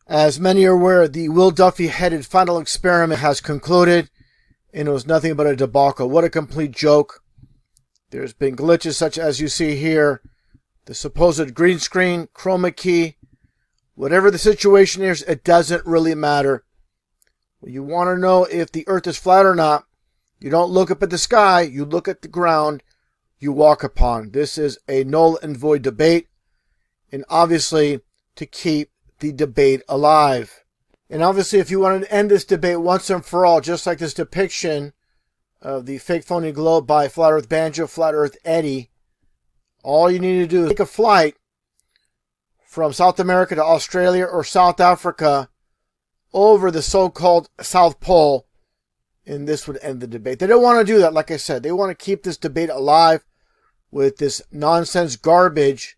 As many are aware, the Will Duffy-headed final experiment has concluded, and it was nothing but a debacle. What a complete joke. There's been glitches such as you see here, the supposed green screen, chroma key. Whatever the situation is, it doesn't really matter. When you want to know if the earth is flat or not, you don't look up at the sky, you look at the ground you walk upon. This is a null and void debate, and obviously to keep the debate alive. And obviously if you want to end this debate once and for all, just like this depiction of the fake phony globe by Flat Earth Banjo, Flat Earth Eddie, all you need to do is take a flight from South America to Australia or South Africa over the so-called South Pole, and this would end the debate. They don't want to do that, like I said. They want to keep this debate alive with this nonsense garbage,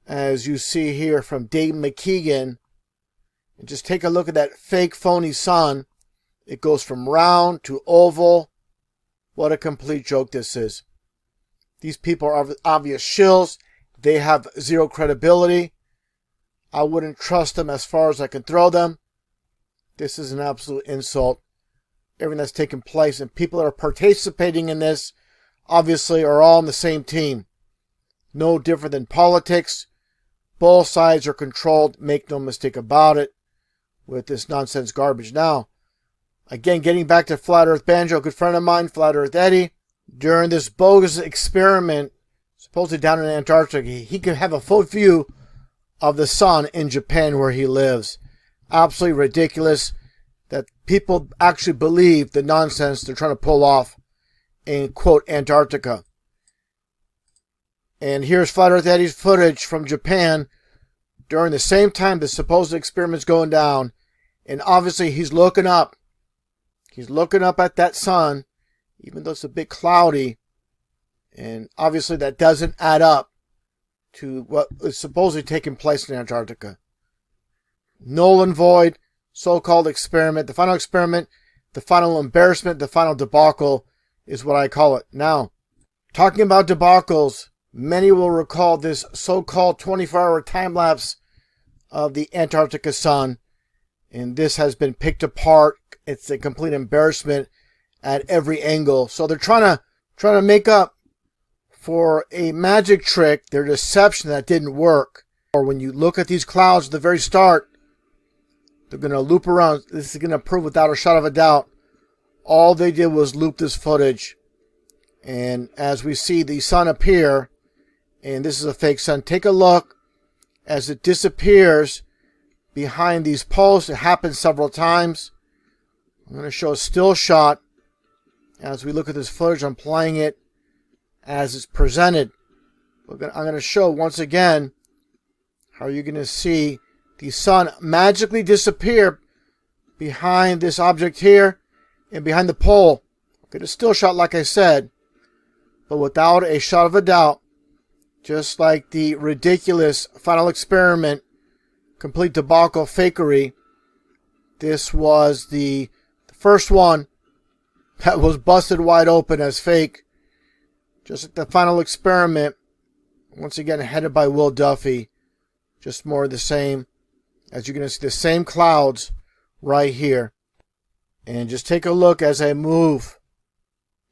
as you see here from Dave McKeegan. And just take a look at that fake phony sun. It goes from round to oval. What a complete joke this is. These people are obvious shills. They have zero credibility. I wouldn't trust them as far as I can throw them. This is an absolute insult. Everything that's taking place, and people that are participating in this obviously are all on the same team. No different than politics. Both sides are controlled, make no mistake about it, with this nonsense garbage. Now, again, getting back to Flat Earth Banjo, a good friend of mine, Flat Earth Eddie, during this bogus experiment, supposedly down in Antarctica, he could have a full view of the sun in Japan where he lives. Absolutely ridiculous that people actually believe the nonsense they're trying to pull off in, quote, Antarctica. And here's Flat Earth Eddie's footage from Japan during the same time the supposed experiment's going down. And obviously he's looking up. He's looking up at that sun, even though it's a bit cloudy. And obviously that doesn't add up to what is supposedly taking place in Antarctica. Null and void, so-called experiment. The final experiment, the final embarrassment, the final debacle is what I call it. Now, talking about debacles, many will recall this so-called 24-hour time-lapse of the Antarctica sun. And this has been picked apart. It's a complete embarrassment at every angle. So they're trying to make up for a magic trick, their deception that didn't work. Or when you look at these clouds at the very start, they're going to loop around. This is going to prove without a shot of a doubt. All they did was loop this footage. And as we see the sun appear, and this is a fake sun, take a look as it disappears behind these posts. It happens several times. I'm going to show a still shot as we look at this footage. I'm playing it as it's presented. I'm going to show once again how you're going to see the sun magically disappear behind this object here and behind the pole. Get a still shot like I said, but without a shot of a doubt, just like the ridiculous final experiment, complete debacle fakery, this was the first one that was busted wide open as fake. Just like the final experiment, once again headed by Will Duffy, just more of the same. As you're going to see the same clouds right here. And just take a look as I move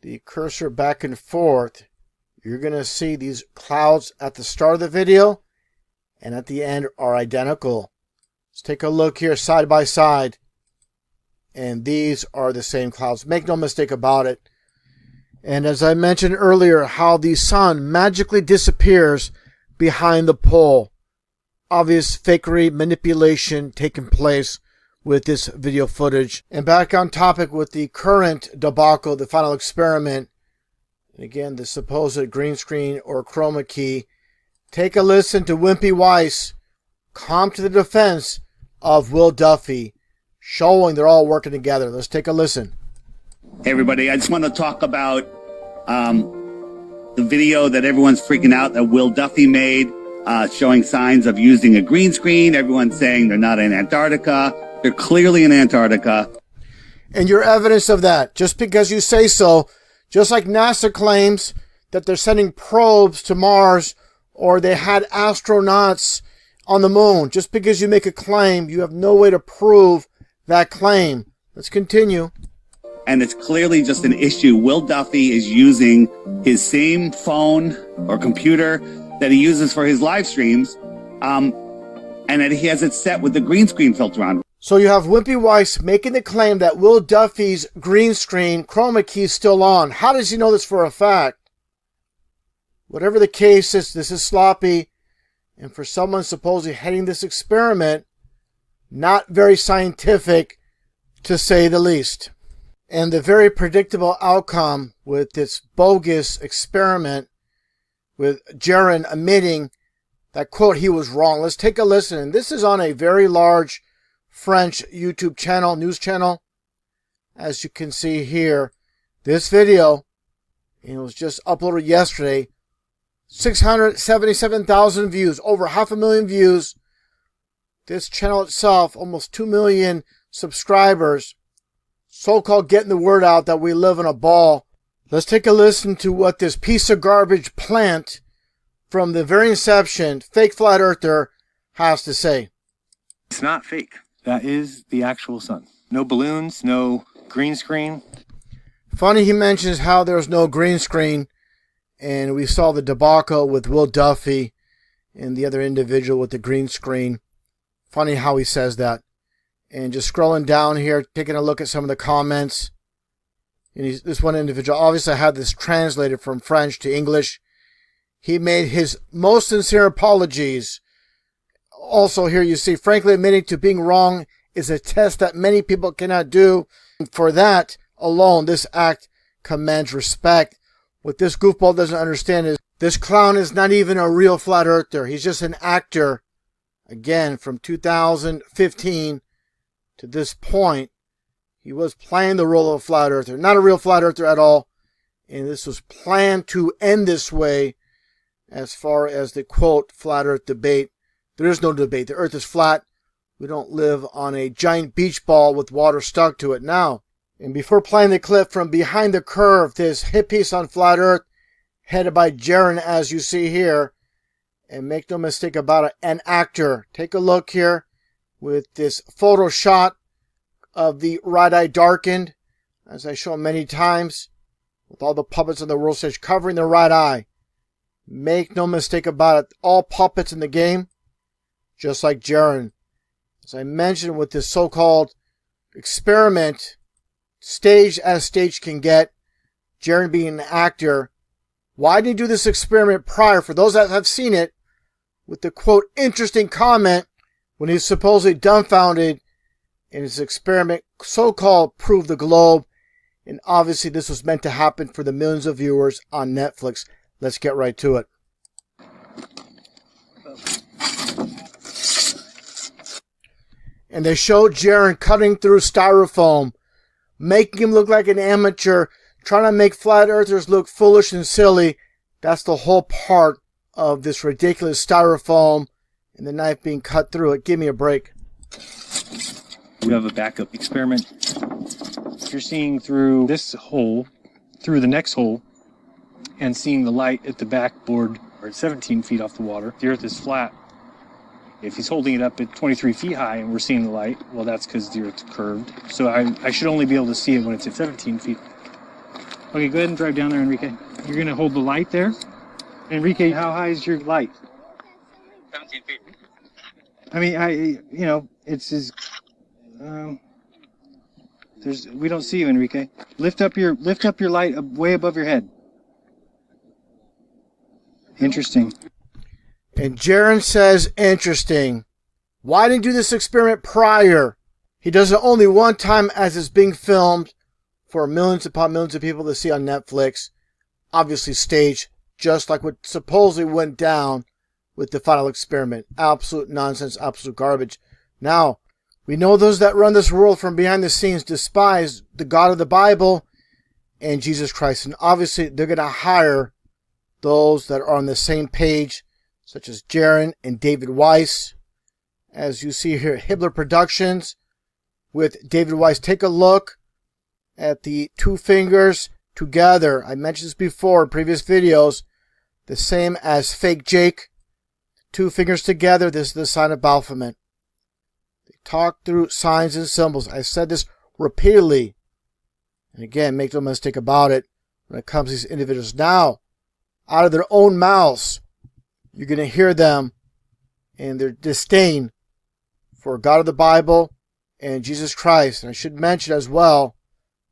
the cursor back and forth. You're going to see these clouds at the start of the video and at the end are identical. Let's take a look here side by side. And these are the same clouds. Make no mistake about it. And as I mentioned earlier, how the sun magically disappears behind the pole. Obvious fakery, manipulation taking place with this video footage. And back on topic with the current debacle, the final experiment. And again, the supposed green screen or chroma key. Take a listen to Wimpy Weiss come to the defense of Will Duffy, showing they're all working together. Let's take a listen. Hey everybody, I just want to talk about the video that everyone's freaking out that Will Duffy made. Showing signs of using a green screen. Everyone's saying they're not in Antarctica. They're clearly in Antarctica. And your evidence of that, just because you say so, just like NASA claims that they're sending probes to Mars, or they had astronauts on the moon. Just because you make a claim, you have no way to prove that claim. Let's continue. And it's clearly just an issue. Will Duffy is using his same phone or computer that he uses for his live streams, and that he has it set with the green screen filter on. So you have Wimpy Weiss making the claim that Will Duffy's green screen chroma key is still on. How does he know this for a fact? Whatever the case is, this is sloppy. And for someone supposedly heading this experiment, not very scientific, to say the least. And the very predictable outcome with this bogus experiment, with Jaron admitting that, quote, he was wrong. Let's take a listen. And this is on a very large French YouTube channel, news channel. As you can see here, this video, and it was just uploaded yesterday, 677,000 views, over 500,000 views. This channel itself, almost 2 million subscribers. So-called getting the word out that we live in a ball. Let's take a listen to what this piece of garbage plant from the very inception, fake flat earther, has to say. It's not fake. That is the actual sun. No balloons, no green screen. Funny he mentions how there's no green screen, and we saw the debacle with Will Duffy and the other individual with the green screen. Funny how he says that. And just scrolling down here, taking a look at some of the comments. And this one individual obviously had this translated from French to English. He made his most sincere apologies. Also here you see, frankly admitting to being wrong is a test that many people cannot do. And for that alone, this act commands respect. What this goofball doesn't understand is this clown is not even a real flat earther. He's just an actor. Again, from 2015 to this point, he was playing the role of a flat earther. Not a real flat earther at all. And this was planned to end this way as far as the, quote, flat earth debate. There is no debate. The earth is flat. We don't live on a giant beach ball with water stuck to it now. And before playing the clip from Behind the Curve, this hit piece on flat earth, headed by Jaron, as you see here, and make no mistake about it, an actor. Take a look here with this photo shot of the right eye darkened, as I show many times, with all the puppets on the world stage covering the right eye. Make no mistake about it, all puppets in the game, just like Jaron. As I mentioned with this so-called experiment, stage as stage can get, Jaron being an actor, why did he do this experiment prior? For those that have seen it, with the, quote, interesting comment when he's supposedly dumbfounded in his experiment, so-called Prove the Globe. And obviously this was meant to happen for the millions of viewers on Netflix. Let's get right to it. And they showed Jaron cutting through styrofoam, making him look like an amateur, trying to make flat earthers look foolish and silly. That's the whole part of this ridiculous styrofoam and the knife being cut through it. Give me a break. We have a backup experiment. If you're seeing through this hole, through the next hole, and seeing the light at the backboard, or at 17 feet off the water, the earth is flat. If he's holding it up at 23 feet high and we're seeing the light, well, that's because the earth's curved. So I should only be able to see it when it's at 17 feet. Okay, go ahead and drive down there, Enrique. You're going to hold the light there. Enrique, how high is your light? 17 feet. I mean, it's as, we don't see you, Enrique. Lift up your light way above your head. Interesting. And Jaron says, interesting. Why didn't he do this experiment prior? He does it only one time as it's being filmed for millions upon millions of people to see on Netflix. Obviously staged, just like what supposedly went down with the final experiment. Absolute nonsense, absolute garbage. Now, we know those that run this world from behind the scenes despise the God of the Bible and Jesus Christ. And obviously they're going to hire those that are on the same page, such as Jaron and David Weiss. As you see here, Hibbler Productions with David Weiss. Take a look at the two fingers together. I mentioned this before in previous videos. The same as Fake Jake. two fingers together, this is the sign of Baphomet. They talk through signs and symbols. I said this repeatedly. And again, make no mistake about it, when it comes to these individuals now, out of their own mouths, you're going to hear them in their disdain for God of the Bible and Jesus Christ. And I should mention as well,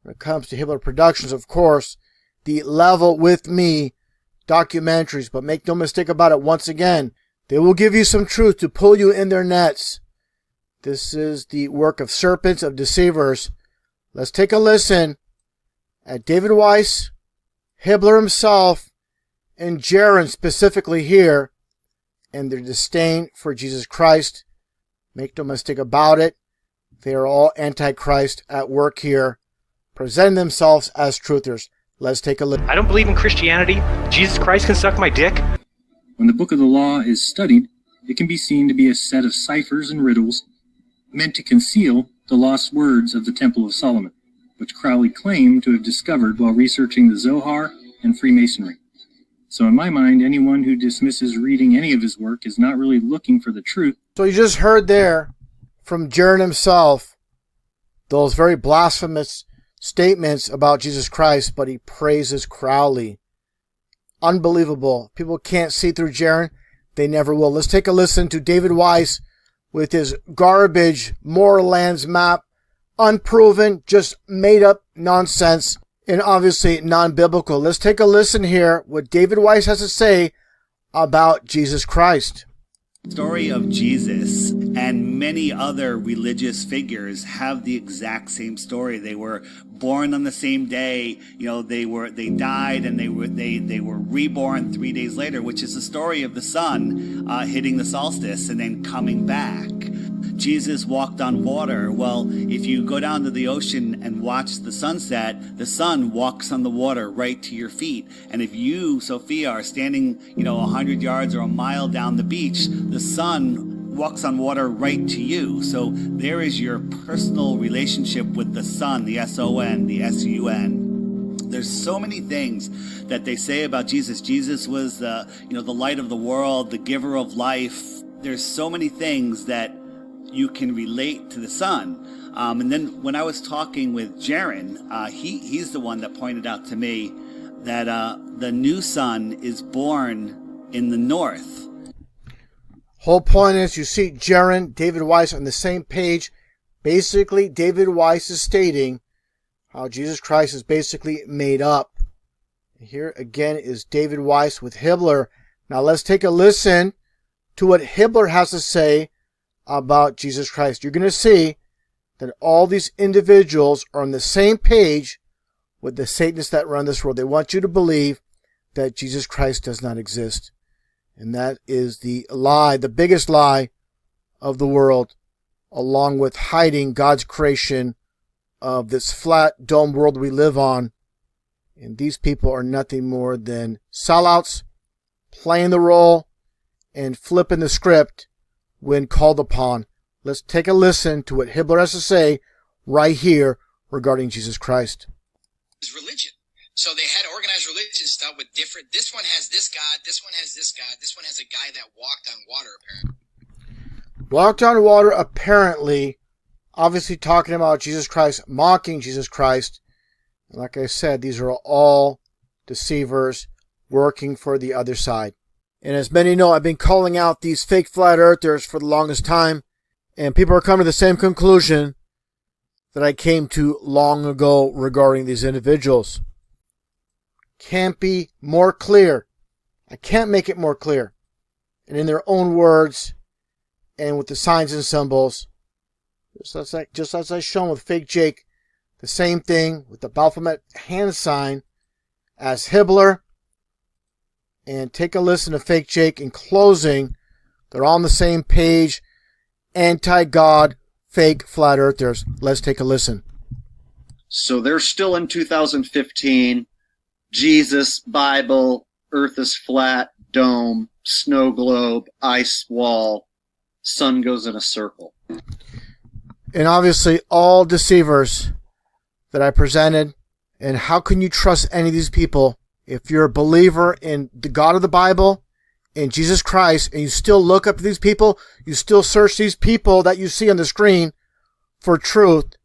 when it comes to Hibbler Productions, of course, the Level With Me documentaries. But make no mistake about it, once again, they will give you some truth to pull you in their nets. This is the work of serpents, of deceivers. Let's take a listen at David Weiss, Hibbler himself, and Jaron specifically here, and their disdain for Jesus Christ. Make no mistake about it, they are all Antichrist at work here, presenting themselves as truthers. Let's take a look. I don't believe in Christianity. Jesus Christ can suck my dick. When the book of the law is studied, it can be seen to be a set of ciphers and riddles meant to conceal the lost words of the Temple of Solomon, which Crowley claimed to have discovered while researching the Zohar and Freemasonry. So in my mind, anyone who dismisses reading any of his work is not really looking for the truth. So you just heard there from Jaron himself those very blasphemous statements about Jesus Christ, but he praises Crowley. Unbelievable. People can't see through Jaron. They never will. Let's take a listen to David Weiss with his garbage Moral Lands map. Unproven, just made up nonsense, and obviously non-biblical. Let's take a listen here what David Weiss has to say about Jesus Christ. Story of Jesus and many other religious figures have the exact same story. They were born on the same day. They died and they were reborn 3 days later, which is the story of the sun hitting the solstice and then coming back. Jesus walked on water. Well, if you go down to the ocean and watch the sunset, the sun walks on the water right to your feet. And if you, Sophia, are standing, 100 yards or a mile down the beach, the sun walks on water right to you. So there is your personal relationship with the sun, the S-O-N, the S-U-N. There's so many things that they say about Jesus. Jesus was the light of the world, the giver of life. There's so many things that you can relate to the sun. And then when I was talking with Jaron, he's the one that pointed out to me that the new sun is born in the north. Whole point is, you see Jaron, David Weiss on the same page. Basically, David Weiss is stating how Jesus Christ is basically made up. Here again is David Weiss with Hibbler. Now let's take a listen to what Hibbler has to say about Jesus Christ. You're going to see that all these individuals are on the same page with the Satanists that run this world. They want you to believe that Jesus Christ does not exist. And that is the lie, the biggest lie of the world, along with hiding God's creation of this flat dome world we live on. And these people are nothing more than sellouts, playing the role and flipping the script when called upon. Let's take a listen to what Hibbler has to say right here regarding Jesus Christ. Religion. So they had organized religion stuff with different, this one has this God, this one has this God, this one has a guy that walked on water apparently. Walked on water apparently, obviously talking about Jesus Christ, mocking Jesus Christ. And like I said, these are all deceivers working for the other side. And as many know, I've been calling out these fake flat earthers for the longest time, and people are coming to the same conclusion that I came to long ago regarding these individuals. Can't be more clear. I can't make it more clear. And in their own words, and with the signs and symbols, just as I shown with Fake Jake, the same thing with the Baphomet hand sign as Hibbler. And take a listen to Fake Jake in closing. They're on the same page. Anti-God, fake flat earthers. Let's take a listen. So they're still in 2015. Jesus, Bible, Earth is flat, dome, snow globe, ice wall, sun goes in a circle. And obviously all deceivers that I presented. And how can you trust any of these people? If you're a believer in the God of the Bible in Jesus Christ, and you still look up to these people, you still search these people that you see on the screen for truth,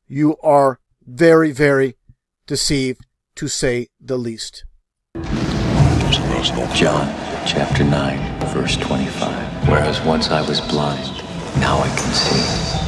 you are very, very deceived, to say the least. John chapter 9, verse 25. Whereas once I was blind, now I can see.